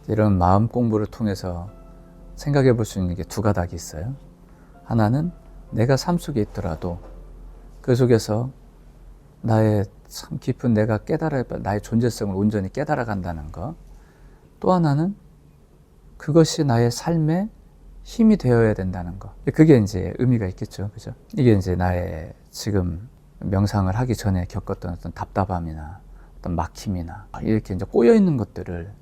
이런 마음 공부를 통해서 생각해 볼 수 있는 게 두 가닥이 있어요. 하나는 내가 삶 속에 있더라도 그 속에서 나의 참 깊은 내가 나의 존재성을 온전히 깨달아 간다는 거. 또 하나는 그것이 나의 삶의 힘이 되어야 된다는 거. 그게 이제 의미가 있겠죠. 그죠? 이게 이제 나의 지금 명상을 하기 전에 겪었던 어떤 답답함이나 어떤 막힘이나 이렇게 이제 꼬여 있는 것들을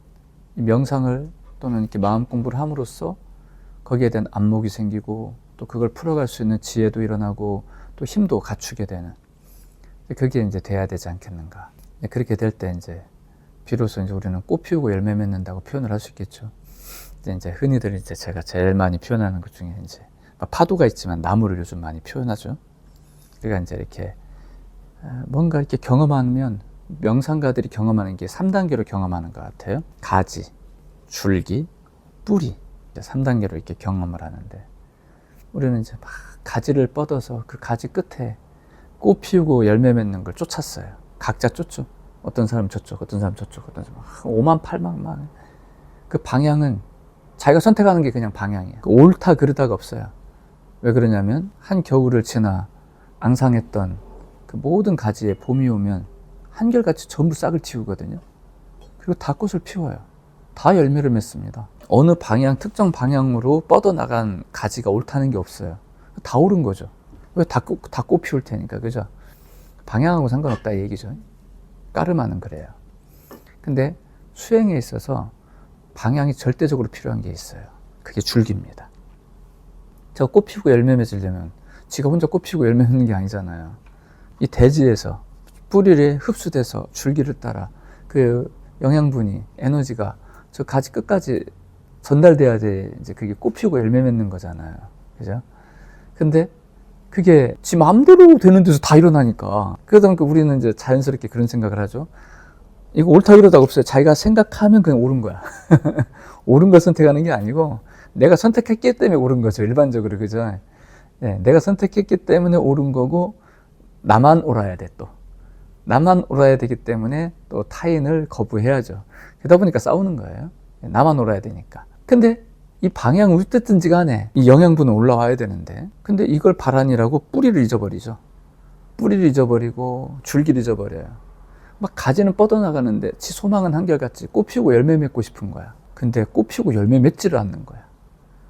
명상을 또는 이렇게 마음 공부를 함으로써 거기에 대한 안목이 생기고 또 그걸 풀어갈 수 있는 지혜도 일어나고 또 힘도 갖추게 되는 그게 이제 돼야 되지 않겠는가. 그렇게 될 때 이제 비로소 이제 우리는 꽃 피우고 열매 맺는다고 표현을 할 수 있겠죠. 이제 흔히들 이제 제가 제일 많이 표현하는 것 중에 이제 파도가 있지만 나무를 요즘 많이 표현하죠. 그러니까 이제 이렇게 뭔가 이렇게 경험하면 명상가들이 경험하는 게 3단계로 경험하는 것 같아요. 가지, 줄기, 뿌리 3단계로 이렇게 경험을 하는데 우리는 이제 막 가지를 뻗어서 그 가지 끝에 꽃 피우고 열매 맺는 걸 쫓았어요. 각자 쫓죠. 어떤 사람은 저쪽, 어떤 사람은 저쪽, 어떤 사람은 5만 8만 막. 그 방향은 자기가 선택하는 게 그냥 방향이에요. 옳다 그르다가 없어요. 왜 그러냐면 한 겨울을 지나 앙상했던 그 모든 가지에 봄이 오면 한결같이 전부 싹을 틔우거든요. 그리고 다 꽃을 피워요. 다 열매를 맺습니다. 어느 방향, 특정 방향으로 뻗어나간 가지가 옳다는 게 없어요. 다 옳은 거죠. 왜 다 꽃 피울 테니까, 그죠? 방향하고 상관없다 이 얘기죠. 까르마는 그래요. 근데 수행에 있어서 방향이 절대적으로 필요한 게 있어요. 그게 줄기입니다. 제가 꽃 피우고 열매 맺으려면 지가 혼자 꽃 피우고 열매 맺는 게 아니잖아요. 이 대지에서 뿌리에 흡수돼서 줄기를 따라 그 영양분이, 에너지가 저 가지 끝까지 전달돼야 돼. 이제 그게 꽃 피우고 열매 맺는 거잖아요. 그죠? 근데 그게 지 마음대로 되는 데서 다 일어나니까. 그러다 보니까 우리는 이제 자연스럽게 그런 생각을 하죠. 이거 옳다 그러다가 없어요. 자기가 생각하면 그냥 옳은 거야. 옳은 걸 선택하는 게 아니고 내가 선택했기 때문에 옳은 거죠. 일반적으로. 그죠? 네, 내가 선택했기 때문에 옳은 거고 나만 옳아야 돼 또. 나만 옳아야 되기 때문에 또 타인을 거부해야죠. 그러다 보니까 싸우는 거예요. 나만 옳아야 되니까. 근데 이 방향은 어쨌든지 간에 이 영양분은 올라와야 되는데 근데 이걸 바라니라고 뿌리를 잊어버리죠. 뿌리를 잊어버리고 줄기를 잊어버려요. 막 가지는 뻗어나가는데 지 소망은 한결같이 꽃 피우고 열매 맺고 싶은 거야. 근데 꽃 피우고 열매 맺지를 않는 거야.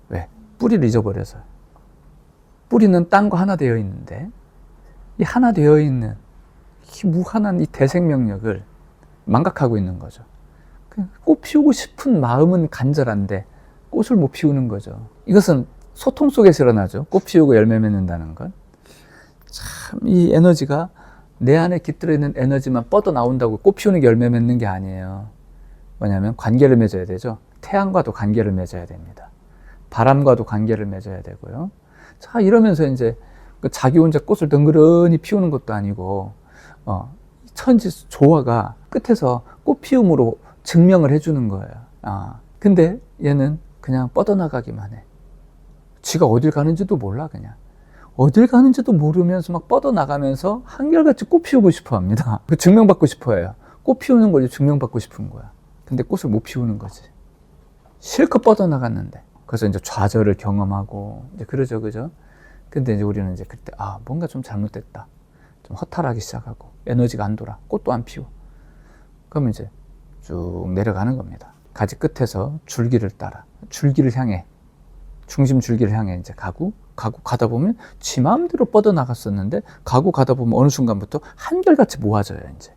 왜? 뿌리를 잊어버려서. 뿌리는 땅과 하나 되어 있는데 이 하나 되어 있는 이 무한한 이 대생명력을 망각하고 있는 거죠. 꽃 피우고 싶은 마음은 간절한데 꽃을 못 피우는 거죠. 이것은 소통 속에서 일어나죠. 꽃 피우고 열매 맺는다는 건. 참 이 에너지가 내 안에 깃들어 있는 에너지만 뻗어 나온다고 꽃 피우는 게 열매 맺는 게 아니에요. 뭐냐면 관계를 맺어야 되죠. 태양과도 관계를 맺어야 됩니다. 바람과도 관계를 맺어야 되고요. 자, 이러면서 이제 자기 혼자 꽃을 덩그러니 피우는 것도 아니고 천지 조화가 끝에서 꽃 피움으로 증명을 해주는 거예요. 근데 얘는 그냥 뻗어나가기만 해. 지가 어딜 가는지도 몰라. 그냥 어딜 가는지도 모르면서 막 뻗어나가면서 한결같이 꽃 피우고 싶어 합니다. 그 증명받고 싶어 해요. 꽃 피우는 걸 증명받고 싶은 거야. 근데 꽃을 못 피우는 거지. 실컷 뻗어나갔는데. 그래서 이제 좌절을 경험하고 이제 그러죠. 그죠? 근데 이제 우리는 이제 그때 뭔가 좀 잘못됐다. 좀 허탈하기 시작하고 에너지가 안 돌아. 꽃도 안 피워. 그러면 이제 쭉 내려가는 겁니다. 가지 끝에서 줄기를 따라 줄기를 향해 중심 줄기를 향해 이제 가다 보면 지 마음대로 뻗어나갔었는데 가다 보면 어느 순간부터 한결같이 모아져요. 이제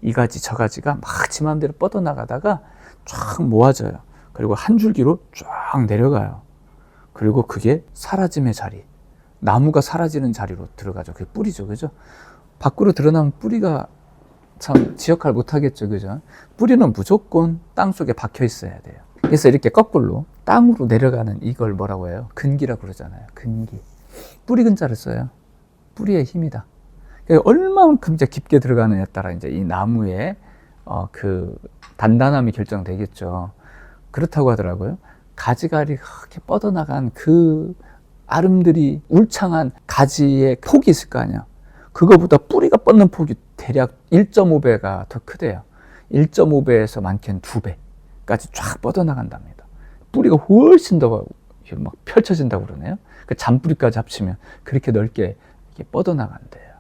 이 가지 저 가지가 막 지 마음대로 뻗어나가다가 쫙 모아져요. 그리고 한 줄기로 쫙 내려가요. 그리고 그게 사라짐의 자리, 나무가 사라지는 자리로 들어가죠. 그게 뿌리죠. 그죠? 밖으로 드러나면 뿌리가 참 지 역할 못하겠죠. 그죠? 뿌리는 무조건 땅 속에 박혀 있어야 돼요. 그래서 이렇게 거꾸로 땅으로 내려가는 이걸 뭐라고 해요? 근기라고 그러잖아요. 근기. 뿌리 근자를 써요. 뿌리의 힘이다. 얼마만큼 이제 깊게 들어가느냐에 따라 이제 이 나무의 그 단단함이 결정되겠죠. 그렇다고 하더라고요. 가지가 이렇게 뻗어나간 그 아름드리 울창한 가지의 폭이 있을 거 아니야. 그거보다 뿌리가 뻗는 폭이 대략 1.5배가 더 크대요. 1.5배에서 많게는 2배. 끝까지 쫙 뻗어나간답니다. 뿌리가 훨씬 더 막 펼쳐진다고 그러네요. 그 잔뿌리까지 합치면 그렇게 넓게 이렇게 뻗어나간대요.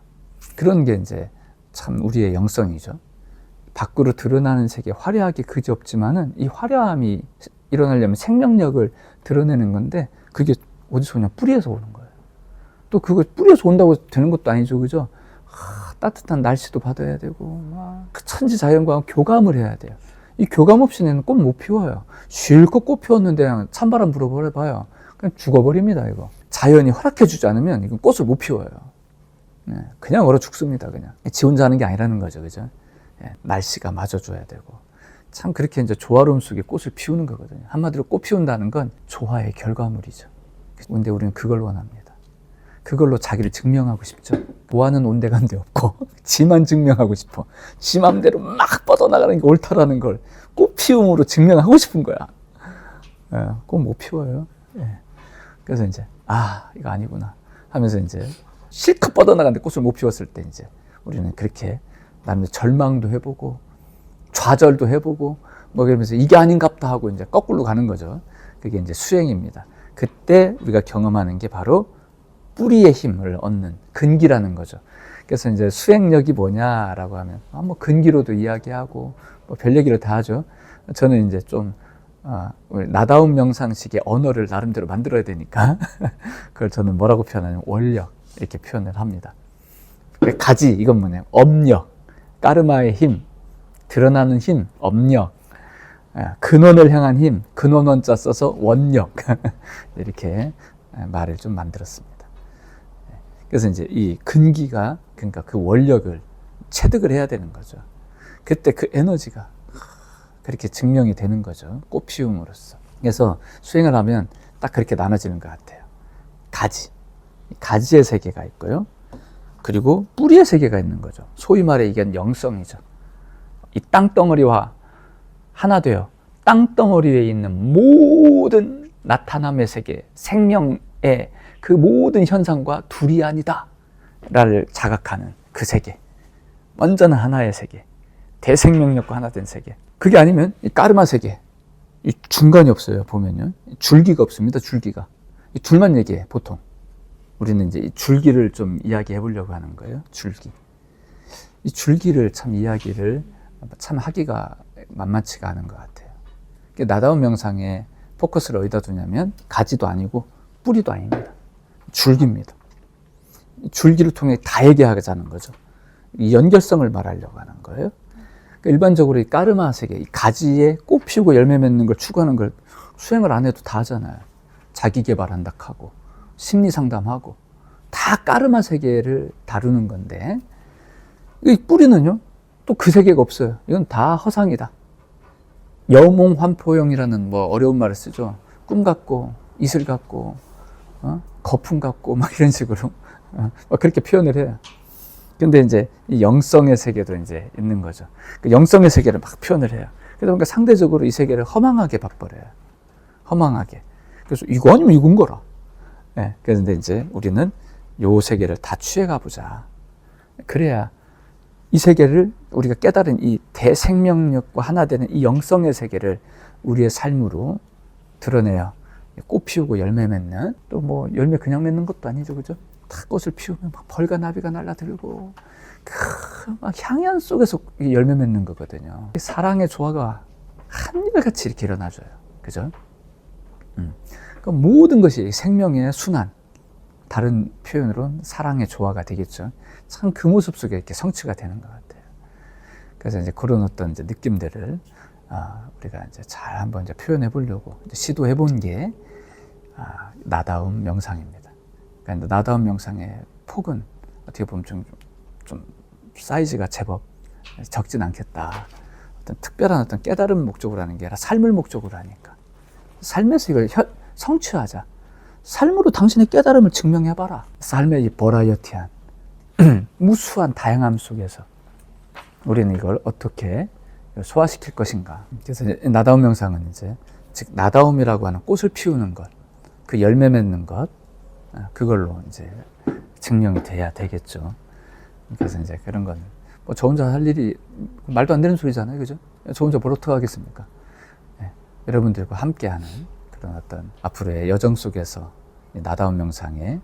그런 게 이제 참 우리의 영성이죠. 밖으로 드러나는 세계, 화려하게 그지없지만은 이 화려함이 일어나려면 생명력을 드러내는 건데 그게 어디서 오냐? 뿌리에서 오는 거예요. 또 그거 뿌리에서 온다고 되는 것도 아니죠, 그죠? 따뜻한 날씨도 받아야 되고, 막 그 천지 자연과 교감을 해야 돼요. 이 교감 없이는 꽃 못 피워요. 실컷 꽃 피웠는데 그냥 찬바람 불어버려봐요. 그냥 죽어버립니다, 이거. 자연이 허락해주지 않으면 이건 꽃을 못 피워요. 네, 그냥 얼어 죽습니다, 그냥. 지 혼자 하는 게 아니라는 거죠, 그죠? 네, 날씨가 맞아줘야 되고. 참 그렇게 이제 조화로움 속에 꽃을 피우는 거거든요. 한마디로 꽃 피운다는 건 조화의 결과물이죠. 근데 우리는 그걸 원합니다. 그걸로 자기를 증명하고 싶죠. 뭐하는 온데간데 없고 지만 증명하고 싶어. 지 맘대로 막 뻗어나가는 게 옳다라는 걸 꽃 피움으로 증명하고 싶은 거야. 꽃 못 피워요. 그래서 이제 이거 아니구나 하면서 이제 실컷 뻗어나가는데 꽃을 못 피웠을 때 이제 우리는 그렇게 나름대로 절망도 해보고 좌절도 해보고 뭐 그러면서 이게 아닌갑다 하고 이제 거꾸로 가는 거죠. 그게 이제 수행입니다. 그때 우리가 경험하는 게 바로 뿌리의 힘을 얻는 근기라는 거죠. 그래서 이제 수행력이 뭐냐라고 하면 뭐 근기로도 이야기하고 뭐 별 얘기를 다 하죠. 저는 이제 좀 나다운 명상식의 언어를 나름대로 만들어야 되니까 그걸 저는 뭐라고 표현하냐면 원력 이렇게 표현을 합니다. 가지 이건 뭐냐면 업력, 까르마의 힘, 드러나는 힘, 업력, 근원을 향한 힘, 근원원자 써서 원력 이렇게 말을 좀 만들었습니다. 그래서 이제 이 근기가 그러니까 그 원력을 체득을 해야 되는 거죠. 그때 그 에너지가 그렇게 증명이 되는 거죠. 꽃 피움으로써. 그래서 수행을 하면 딱 그렇게 나눠지는 것 같아요. 가지의 세계가 있고요. 그리고 뿌리의 세계가 있는 거죠. 소위 말해 이게 영성이죠. 이 땅덩어리와 하나 되어 땅덩어리에 있는 모든 나타남의 세계, 생명의 그 모든 현상과 둘이 아니다 를 자각하는 그 세계, 완전한 하나의 세계, 대생명력과 하나 된 세계. 그게 아니면 이 까르마 세계, 이 중간이 없어요. 보면요, 줄기가 없습니다. 줄기가 이 둘만 얘기해. 보통 우리는 이제 이 줄기를 좀 이야기해 보려고 하는 거예요. 줄기. 이 줄기를 참 이야기를 참 하기가 만만치가 않은 것 같아요. 나다운 명상에 포커스를 어디다 두냐면 가지도 아니고 뿌리도 아닙니다. 줄기입니다. 줄기를 통해 다 얘기하자는 거죠. 이 연결성을 말하려고 하는 거예요. 그러니까 일반적으로 이 까르마 세계, 이 가지에 꽃 피우고 열매 맺는 걸 추구하는 걸 수행을 안 해도 다 하잖아요. 자기 개발한다 하고 심리 상담하고 다 까르마 세계를 다루는 건데 이 뿌리는요 또 그 세계가 없어요. 이건 다 허상이다. 여몽환포영이라는 뭐 어려운 말을 쓰죠. 꿈 같고 이슬 같고 거품 같고 막 이런 식으로 그렇게 표현을 해요. 근데 이제 이 영성의 세계도 이제 있는 거죠. 그 영성의 세계를 막 표현을 해요. 그러다 보니까 상대적으로 이 세계를 허망하게 봐버려요. 허망하게. 그래서 이거 아니면 이건 거라. 그런데 이제 우리는 요 세계를 다 취해가 보자. 그래야 이 세계를 우리가 깨달은 이 대생명력과 하나 되는 이 영성의 세계를 우리의 삶으로 드러내요. 꽃 피우고 열매 맺는, 또 뭐 열매 그냥 맺는 것도 아니죠, 그죠? 다 꽃을 피우면 막 벌과 나비가 날라들고 막 향연 속에서 열매 맺는 거거든요. 사랑의 조화가 한결같이 이렇게 일어나줘요, 그죠? 그 모든 것이 생명의 순환, 다른 표현으로는 사랑의 조화가 되겠죠. 참 그 모습 속에 이렇게 성취가 되는 것 같아요. 그래서 이제 그런 어떤 이제 느낌들을 우리가 이제 잘 한번 이제 표현해 보려고 시도해 본 게 나다움 명상입니다. 그러니까 나다움 명상의 폭은 어떻게 보면 좀 사이즈가 제법 적진 않겠다. 어떤 특별한 어떤 깨달음 목적으로 하는 게 아니라 삶을 목적으로 하니까 삶에서 이걸 성취하자. 삶으로 당신의 깨달음을 증명해봐라. 삶의 이 버라이어티한 무수한 다양함 속에서 우리는 이걸 어떻게 소화시킬 것인가. 그래서 나다움 명상은 이제 즉 나다움이라고 하는 꽃을 피우는 것, 그 열매 맺는 것, 그걸로 이제 증명이 돼야 되겠죠. 그래서 이제 그런 건 뭐 저 혼자 할 일이 말도 안 되는 소리잖아요, 그죠? 저 혼자 뭘 어떻게 하겠습니까? 여러분들과 함께하는 그런 어떤 앞으로의 여정 속에서 나다운 명상의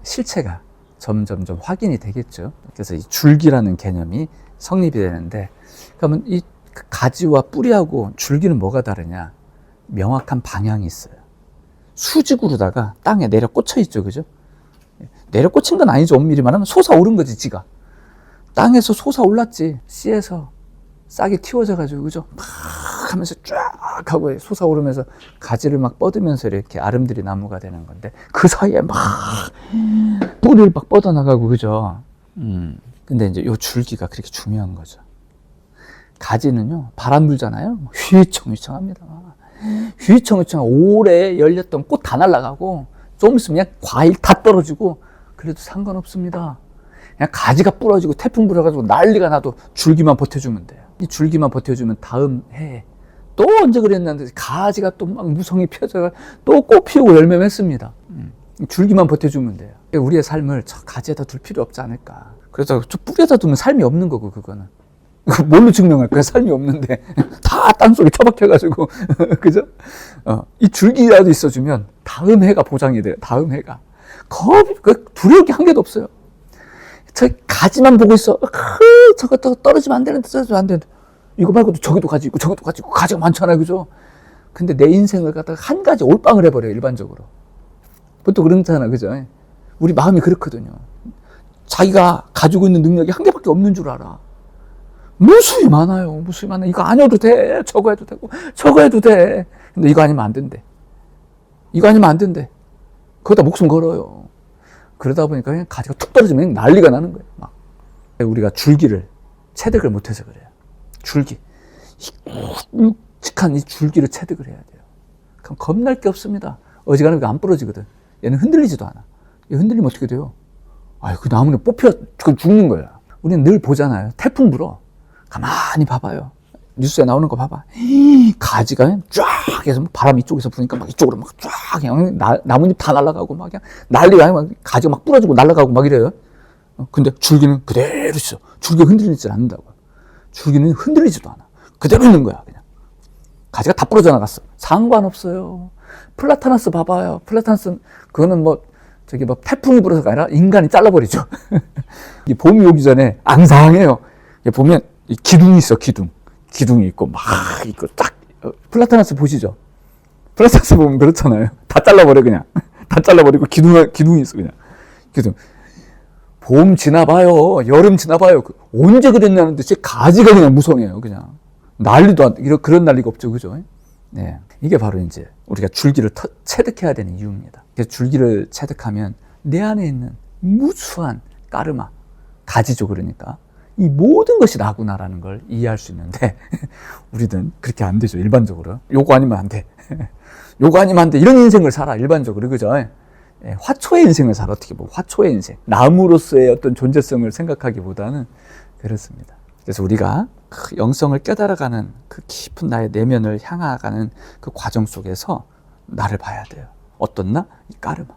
실체가 점점 확인이 되겠죠. 그래서 이 줄기라는 개념이 성립이 되는데, 그러면 이 가지와 뿌리하고 줄기는 뭐가 다르냐? 명확한 방향이 있어요. 수직으로다가 땅에 내려 꽂혀 있죠, 그죠? 내려 꽂힌 건 아니죠. 엄밀히 말하면 솟아오른 거지, 지가. 땅에서 솟아올랐지. 씨에서 싹이 틔워져가지고, 그죠? 막 하면서 쫙 하고 솟아오르면서 가지를 막 뻗으면서 이렇게 아름드리 나무가 되는 건데, 그 사이에 막 뿌리를 막 뻗어나가고, 그죠? 근데 이제 요 줄기가 그렇게 중요한 거죠. 가지는요, 바람 불잖아요. 휘청휘청합니다. 휘청휘청 오래 열렸던 꽃 다 날아가고, 좀 있으면 그냥 과일 다 떨어지고, 그래도 상관없습니다. 그냥 가지가 부러지고 태풍 불어가지고 난리가 나도 줄기만 버텨주면 돼요. 이 줄기만 버텨주면 다음 해에 또 언제 그랬는데 가지가 또 막 무성이 펴져가 또 꽃 피우고 열매 맺습니다. 줄기만 버텨주면 돼요. 우리의 삶을 저 가지에다 둘 필요 없지 않을까. 그래서 저 뿌리에다 두면 삶이 없는 거고, 그거는. 뭘로 증명할 거야? 삶이 없는데. 다 땅속에 처박혀가지고. 그죠? 이 줄기라도 있어주면 다음 해가 보장이 돼요. 다음 해가. 두려울 게 한 개도 없어요. 저 가지만 보고 있어. 저거 떨어지면 안 되는데, 떨어지면 안 되는데. 이거 말고도 저기도 가지 있고, 저기도 가지 있고, 가지가 많잖아요. 그죠? 근데 내 인생을 갖다가 한 가지 올빵을 해버려요, 일반적으로. 보통 그렇잖아. 그죠? 우리 마음이 그렇거든요. 자기가 가지고 있는 능력이 한 개밖에 없는 줄 알아. 무수히 많아요. 무수히 많아. 이거 아니어도 돼. 저거 해도 되고, 저거 해도 돼. 근데 이거 아니면 안 된대. 이거 아니면 안 된대. 거기다 목숨 걸어요. 그러다 보니까 그냥 가지가 툭 떨어지면 난리가 나는 거예요. 막. 우리가 줄기를 체득을 못해서 그래요. 줄기. 굵직한 이 줄기를 체득을 해야 돼요. 그럼 겁날 게 없습니다. 어지간하면 안 부러지거든. 얘는 흔들리지도 않아. 얘 흔들리면 어떻게 돼요? 그 나무는 뽑혀 죽는 거야. 우리는 늘 보잖아요. 태풍 불어. 가만히 봐봐요. 뉴스에 나오는 거 봐봐. 가지가 쫙 해서 바람 이쪽에서 부니까 막 이쪽으로 막 쫙 그냥 나뭇잎 다 날아가고 막 그냥 난리가 막 가지가 막 부러지고 날아가고 막 이래요. 근데 줄기는 그대로 있어. 줄기가 흔들리지 않는다고. 줄기는 흔들리지도 않아. 그대로 있는 거야, 그냥. 가지가 다 부러져 나갔어. 상관없어요. 플라타나스 봐봐요. 플라타나스, 그거는 뭐 태풍이 불어서가 아니라 인간이 잘라버리죠. 이 봄이 오기 전에 앙상해요. 보면 이 기둥이 있어, 기둥이 있고, 막 있고, 딱. 플라타나스 보시죠? 플라타나스 보면 그렇잖아요. 다 잘라버려, 그냥. 다 잘라버리고, 기둥이 있어, 그냥. 기둥. 봄 지나봐요. 여름 지나봐요. 언제 그랬냐는 듯이 가지가 그냥 무성해요, 그냥. 난리도 그런 난리가 없죠, 그죠? 네. 이게 바로 이제 우리가 줄기를 체득해야 되는 이유입니다. 그래서 줄기를 체득하면 내 안에 있는 무수한 까르마, 가지죠, 그러니까. 이 모든 것이 나구나라는 걸 이해할 수 있는데, 우리는 그렇게 안 되죠, 일반적으로. 요거 아니면 안 돼. 요거 아니면 안 돼. 이런 인생을 살아, 일반적으로. 그죠? 화초의 인생을 살아, 어떻게 보면. 화초의 인생. 나무로서의 어떤 존재성을 생각하기보다는 그렇습니다. 그래서 우리가 그 영성을 깨달아가는 그 깊은 나의 내면을 향해가는 그 과정 속에서 나를 봐야 돼요. 어떤 나? 이 까르마.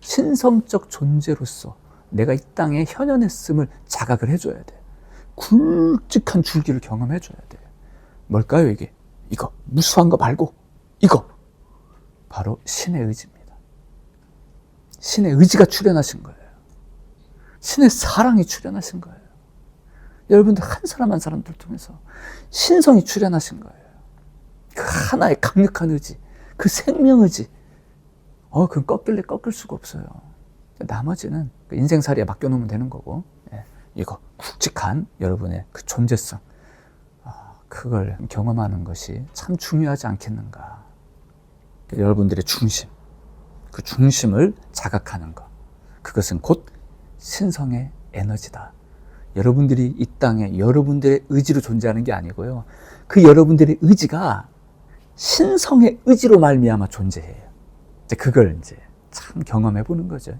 신성적 존재로서 내가 이 땅에 현현했음을 자각을 해줘야 돼. 굵직한 줄기를 경험해줘야 돼. 뭘까요, 이게? 이거. 무수한 거 말고, 이거. 바로 신의 의지입니다. 신의 의지가 출현하신 거예요. 신의 사랑이 출현하신 거예요. 여러분들 한 사람 한 사람들 통해서 신성이 출현하신 거예요. 그 하나의 강력한 의지, 그 생명의지. 그건 꺾일 수가 없어요. 나머지는 인생살이에 맡겨놓으면 되는 거고, 이거 굵직한 여러분의 그 존재성, 그걸 경험하는 것이 참 중요하지 않겠는가. 여러분들의 중심, 그 중심을 자각하는 것, 그것은 곧 신성의 에너지다. 여러분들이 이 땅에 여러분들의 의지로 존재하는 게 아니고요. 그 여러분들의 의지가 신성의 의지로 말미암아 존재해요. 그걸 이제 참 경험해 보는 거죠.